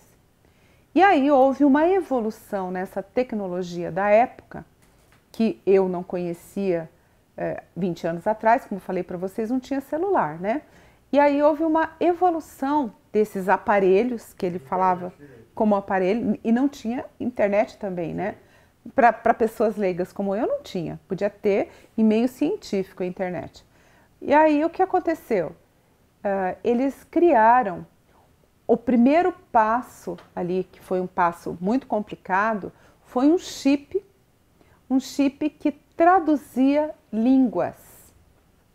E aí houve uma evolução nessa tecnologia da época, que eu não conhecia 20 anos atrás, como falei para vocês, não tinha celular, né? E aí houve uma evolução desses aparelhos, que ele falava como aparelho, e não tinha internet também, né? Para pessoas leigas como eu não tinha, podia ter em meio científico a internet. E aí o que aconteceu? Eles criaram o primeiro passo ali, que foi um passo muito complicado, foi um chip que traduzia línguas.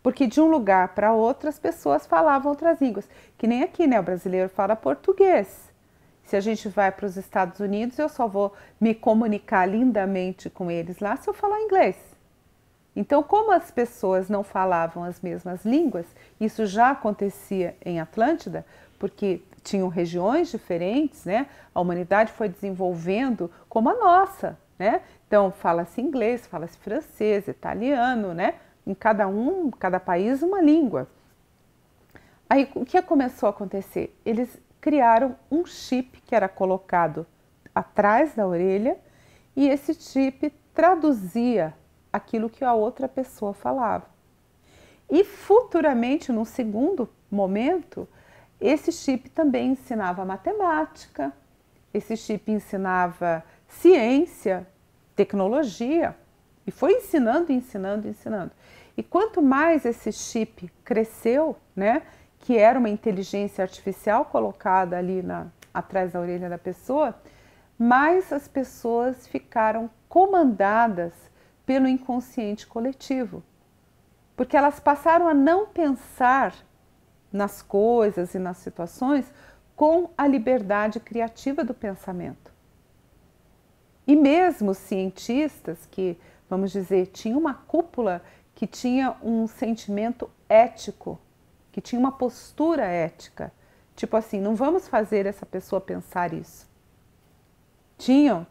Porque de um lugar para outro as pessoas falavam outras línguas. Que nem aqui, né? O brasileiro fala português. Se a gente vai para os Estados Unidos, eu só vou me comunicar lindamente com eles lá se eu falar inglês. Então, como as pessoas não falavam as mesmas línguas, isso já acontecia em Atlântida, porque tinham regiões diferentes, né? A humanidade foi desenvolvendo como a nossa, né? Então, fala-se inglês, fala-se francês, italiano, né? Em cada país uma língua. Aí o que começou a acontecer? Eles criaram um chip que era colocado atrás da orelha e esse chip traduzia aquilo que a outra pessoa falava. E futuramente, num segundo momento, esse chip também ensinava matemática, esse chip ensinava ciência, tecnologia, e foi ensinando, ensinando, ensinando. E quanto mais esse chip cresceu, né, que era uma inteligência artificial colocada ali atrás da orelha da pessoa, mais as pessoas ficaram comandadas pelo inconsciente coletivo. Porque elas passaram a não pensar nas coisas e nas situações com a liberdade criativa do pensamento. E mesmo cientistas que, vamos dizer, tinham uma cúpula que tinha um sentimento ético, que tinha uma postura ética, tipo assim, não vamos fazer essa pessoa pensar isso. Tinha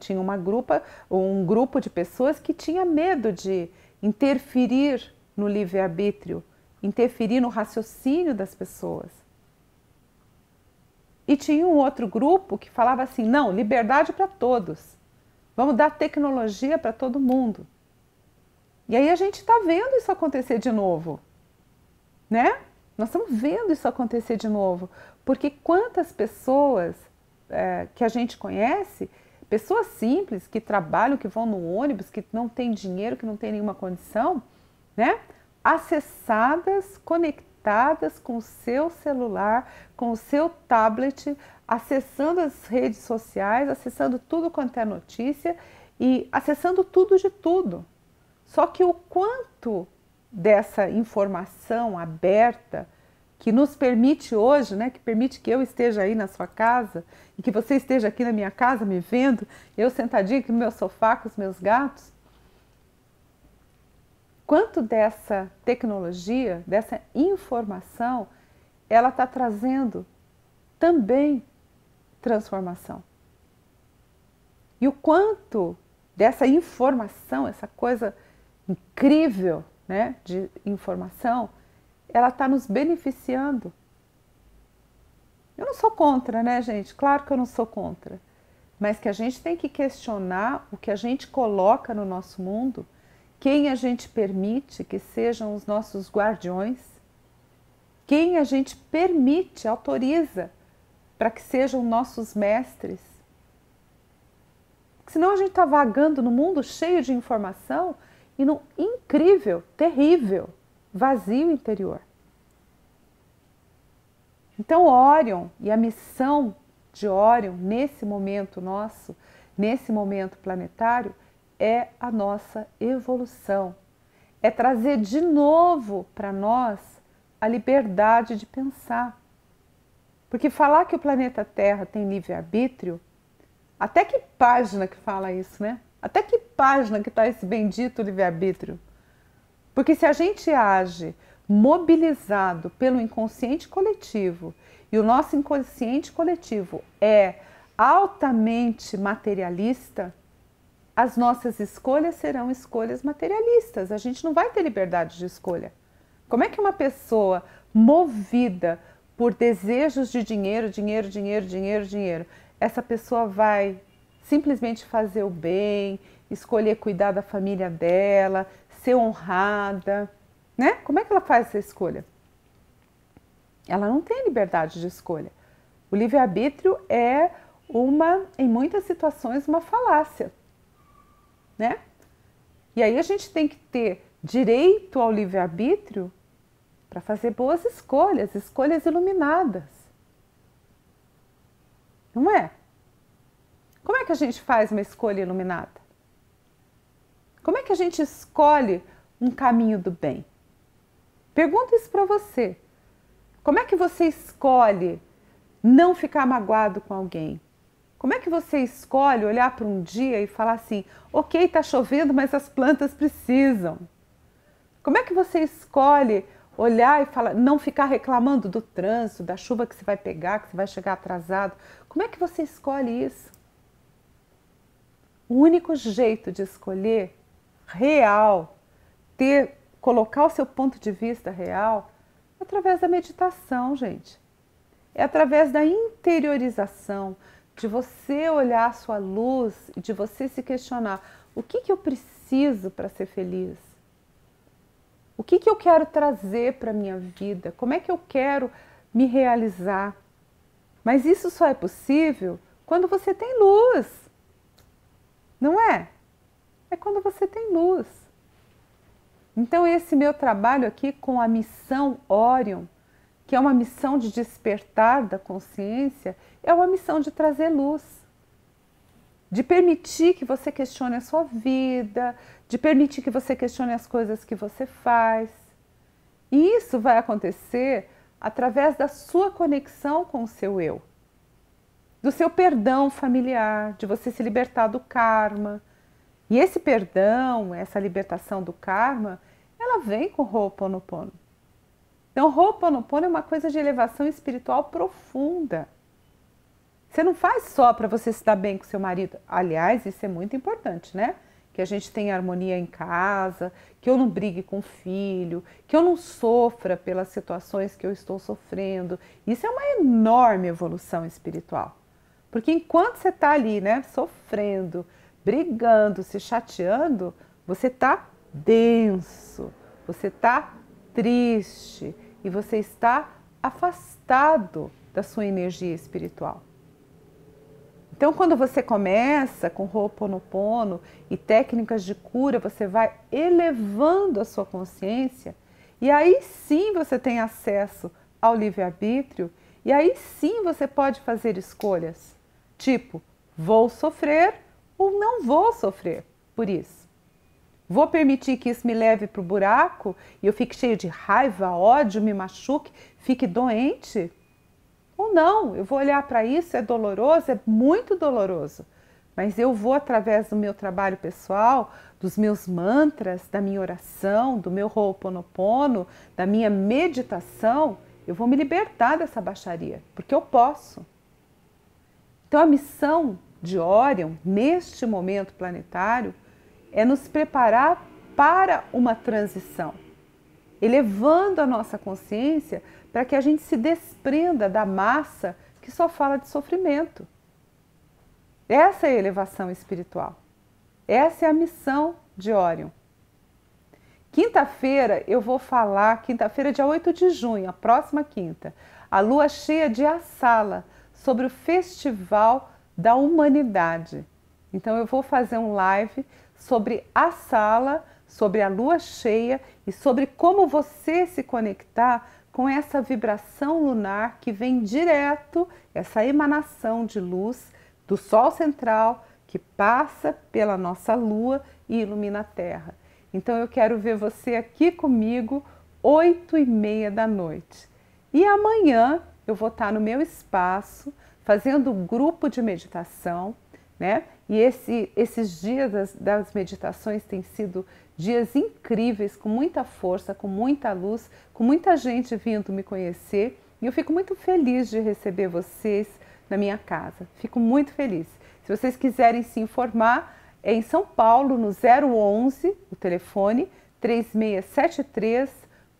um grupo de pessoas que tinha medo de interferir no livre-arbítrio, interferir no raciocínio das pessoas. E tinha um outro grupo que falava assim, não, liberdade para todos. Vamos dar tecnologia para todo mundo. E aí a gente está vendo isso acontecer de novo, né? Nós estamos vendo isso acontecer de novo. Porque quantas pessoas que a gente conhece, pessoas simples, que trabalham, que vão no ônibus, que não têm dinheiro, que não têm nenhuma condição, né? Acessadas, conectadas com o seu celular, com o seu tablet, acessando as redes sociais, acessando tudo quanto é notícia e acessando tudo de tudo. Só que o quanto dessa informação aberta que nos permite hoje, né, que permite que eu esteja aí na sua casa e que você esteja aqui na minha casa me vendo, eu sentadinha aqui no meu sofá com os meus gatos, quanto dessa tecnologia, dessa informação, ela está trazendo também transformação. E o quanto dessa informação, essa coisa incrível, né, de informação, ela está nos beneficiando. Eu não sou contra, né, gente? Claro que eu não sou contra. Mas que a gente tem que questionar o que a gente coloca no nosso mundo, quem a gente permite que sejam os nossos guardiões, quem a gente permite, autoriza para que sejam nossos mestres. Senão a gente está vagando no mundo cheio de informação e num incrível, terrível vazio interior. Então Órion e a missão de Órion nesse momento nosso, nesse momento planetário, é a nossa evolução. É trazer de novo para nós a liberdade de pensar. Porque falar que o planeta Terra tem livre-arbítrio, até que página que fala isso, né? Até que página que está esse bendito livre-arbítrio? Porque se a gente age mobilizado pelo inconsciente coletivo e o nosso inconsciente coletivo é altamente materialista, as nossas escolhas serão escolhas materialistas. A gente não vai ter liberdade de escolha. Como é que uma pessoa movida por desejos de dinheiro, essa pessoa vai simplesmente fazer o bem, escolher cuidar da família dela, ser honrada, né? Como é que ela faz essa escolha? Ela não tem liberdade de escolha. O livre-arbítrio é em muitas situações, uma falácia, né? E aí a gente tem que ter direito ao livre-arbítrio para fazer boas escolhas, escolhas iluminadas. Não é? Como é que a gente faz uma escolha iluminada? Como é que a gente escolhe um caminho do bem? Pergunta isso para você. Como é que você escolhe não ficar magoado com alguém? Como é que você escolhe olhar para um dia e falar assim, ok, está chovendo, mas as plantas precisam? Como é que você escolhe olhar e falar, não ficar reclamando do trânsito, da chuva que você vai pegar, que você vai chegar atrasado? Como é que você escolhe isso? O único jeito de escolher real, colocar o seu ponto de vista real, é através da meditação, gente. É através da interiorização, de você olhar a sua luz e de você se questionar, o que eu preciso para ser feliz? O que eu quero trazer para a minha vida? Como é que eu quero me realizar? Mas isso só é possível quando você tem luz. Não é? É quando você tem luz. Então esse meu trabalho aqui com a missão Órion, que é uma missão de despertar da consciência, é uma missão de trazer luz. De permitir que você questione a sua vida, de permitir que você questione as coisas que você faz. E isso vai acontecer através da sua conexão com o seu eu, do seu perdão familiar, de você se libertar do karma. E esse perdão, essa libertação do karma, ela vem com Ho'oponopono. Então, Ho'oponopono é uma coisa de elevação espiritual profunda. Você não faz só para você se dar bem com seu marido. Aliás, isso é muito importante, né? Que a gente tenha harmonia em casa, que eu não brigue com o filho, que eu não sofra pelas situações que eu estou sofrendo. Isso é uma enorme evolução espiritual. Porque enquanto você está ali, né, sofrendo, brigando, se chateando, você está denso, você está triste e você está afastado da sua energia espiritual. Então, quando você começa com Ho'oponopono e técnicas de cura, você vai elevando a sua consciência e aí sim você tem acesso ao livre-arbítrio e aí sim você pode fazer escolhas, tipo, vou sofrer ou não vou sofrer por isso. Vou permitir que isso me leve para o buraco e eu fique cheio de raiva, ódio, me machuque, fique doente? Ou não, eu vou olhar para isso, é doloroso, é muito doloroso, mas eu vou, através do meu trabalho pessoal, dos meus mantras, da minha oração, do meu Ho'oponopono, da minha meditação, eu vou me libertar dessa baixaria, porque eu posso. Então a missão de Órion, neste momento planetário, é nos preparar para uma transição, elevando a nossa consciência para que a gente se desprenda da massa que só fala de sofrimento. Essa é a elevação espiritual. Essa é a missão de Órion. Quinta-feira eu vou falar, quinta-feira, dia 8 de junho, a próxima quinta, a lua cheia de Assala, sobre o Festival da Humanidade. Então eu vou fazer um live sobre Assala, sobre a lua cheia e sobre como você se conectar com essa vibração lunar que vem direto, essa emanação de luz do Sol central que passa pela nossa lua e ilumina a Terra. Então eu quero ver você aqui comigo 8h30 da noite. E amanhã eu vou estar no meu espaço fazendo um grupo de meditação, né? E esses dias das meditações têm sido dias incríveis, com muita força, com muita luz, com muita gente vindo me conhecer. E eu fico muito feliz de receber vocês na minha casa. Fico muito feliz. Se vocês quiserem se informar, é em São Paulo, no 011, o telefone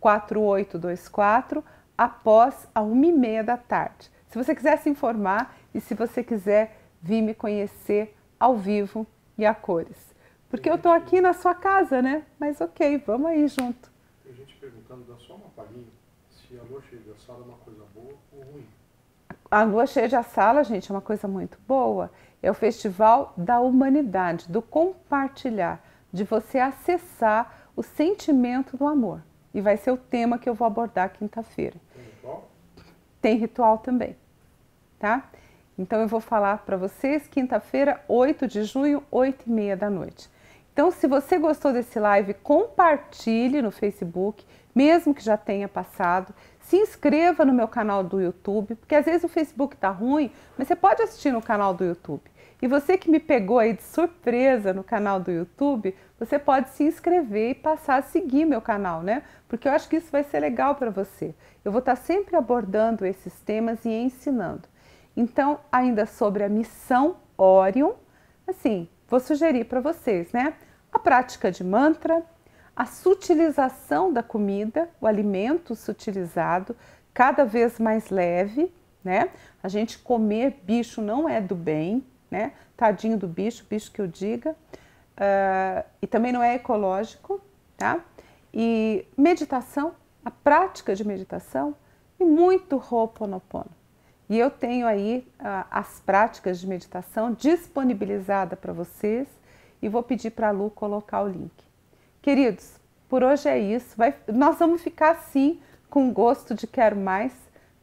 3673-4824, após a 1h30 da tarde. Se você quiser se informar e se você quiser vir me conhecer ao vivo e a cores. Porque eu estou aqui na sua casa, né? Mas ok, vamos aí junto. Tem gente perguntando, dá só uma palhinha, se a lua cheia de Assala é uma coisa boa ou ruim. A lua cheia de Assala, gente, é uma coisa muito boa. É o festival da humanidade, do compartilhar, de você acessar o sentimento do amor. E vai ser o tema que eu vou abordar quinta-feira. Tem ritual? Tem ritual também, tá? Então eu vou falar para vocês quinta-feira, 8 de junho, 8h30 da noite. Então, se você gostou desse live, compartilhe no Facebook, mesmo que já tenha passado. Se inscreva no meu canal do YouTube, porque às vezes o Facebook tá ruim, mas você pode assistir no canal do YouTube. E você que me pegou aí de surpresa no canal do YouTube, você pode se inscrever e passar a seguir meu canal, né? Porque eu acho que isso vai ser legal para você. Eu vou estar sempre abordando esses temas e ensinando. Então, ainda sobre a missão Órion, assim, vou sugerir para vocês, né? A prática de mantra, a sutilização da comida, o alimento sutilizado, cada vez mais leve, né? A gente comer bicho não é do bem, né? Tadinho do bicho, bicho que eu diga. E também não é ecológico, tá? E meditação, a prática de meditação e muito Ho'oponopono. E eu tenho aí as práticas de meditação disponibilizadas para vocês e vou pedir para a Lu colocar o link. Queridos, por hoje é isso. Nós vamos ficar assim com gosto de quero mais.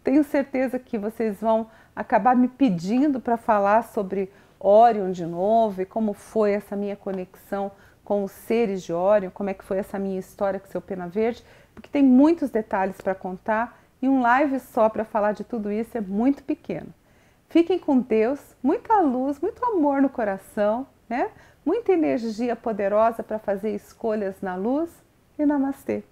Tenho certeza que vocês vão acabar me pedindo para falar sobre Orion de novo e como foi essa minha conexão com os seres de Orion, como é que foi essa minha história com seu Pena Verde, porque tem muitos detalhes para contar e um live só para falar de tudo isso é muito pequeno. Fiquem com Deus, muita luz, muito amor no coração, né? Muita energia poderosa para fazer escolhas na luz e namastê.